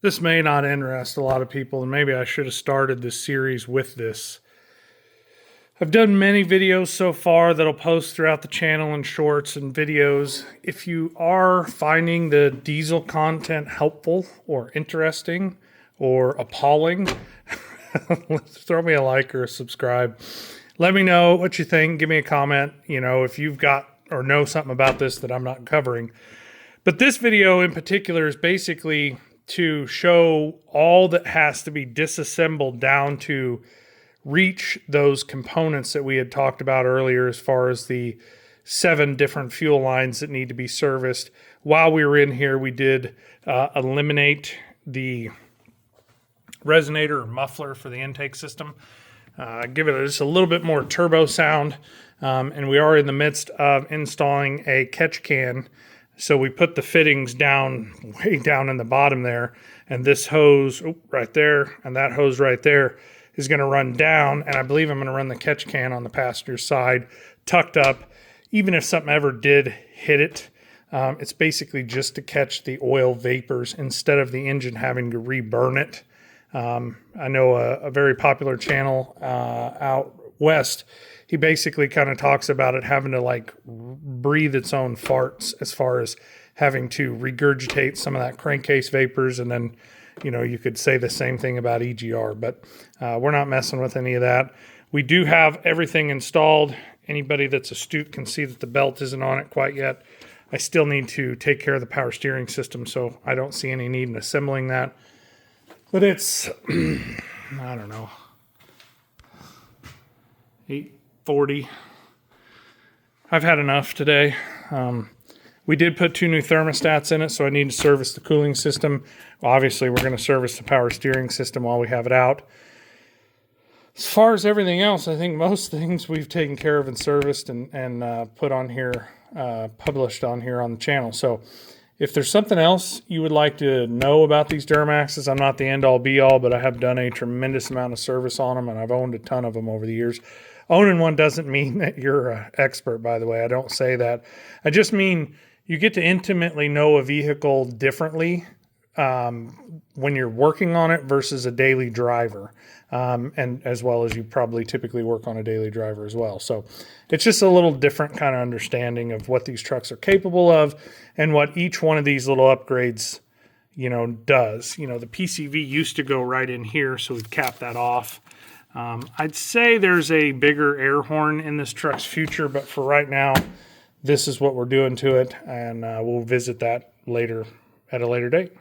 This may not interest a lot of people, and maybe I should have started this series with this. I've done many videos so far that I'll post throughout the channel in shorts and videos. If you are finding the diesel content helpful or interesting or appalling, throw me a like or a subscribe. Let me know what you think. Give me a comment, if you've got or know something about this that I'm not covering. But this video in particular is basically to show all that has to be disassembled down to reach those components that we had talked about earlier, as far as the 7 different fuel lines that need to be serviced. While we were in here, we did eliminate the resonator or muffler for the intake system. Give it just a little bit more turbo sound. And we are in the midst of installing a catch can. So we put the fittings down, way down in the bottom there, and this hose right there and that hose right there is going to run down, and I believe I'm going to run the catch can on the passenger side, tucked up. Even if something ever did hit it, it's basically just to catch the oil vapors instead of the engine having to reburn it. I know a very popular channel out west, he basically kind of talks about it having to like breathe its own farts, as far as having to regurgitate some of that crankcase vapors. And then, you could say the same thing about EGR, but we're not messing with any of that. We do have everything installed. Anybody that's astute can see that the belt isn't on it quite yet. I still need to take care of the power steering system, so I don't see any need in assembling that. But it's, I don't know, 8:40. I've had enough today. We did put 2 new thermostats in it, so I need to service the cooling system. Obviously, we're going to service the power steering system while we have it out. As far as everything else, I think most things we've taken care of and serviced and put on here, published on here on the channel. So if there's something else you would like to know about these Duramaxes, I'm not the end-all be-all, but I have done a tremendous amount of service on them, and I've owned a ton of them over the years. Owning one doesn't mean that you're an expert, by the way. I don't say that. I just mean you get to intimately know a vehicle differently when you're working on it versus a daily driver, and as well as you probably typically work on a daily driver as well. So it's just a little different kind of understanding of what these trucks are capable of and what each one of these little upgrades, does. The PCV used to go right in here, so we've capped that off. I'd say there's a bigger air horn in this truck's future, but for right now, this is what we're doing to it, and we'll visit that later at a later date.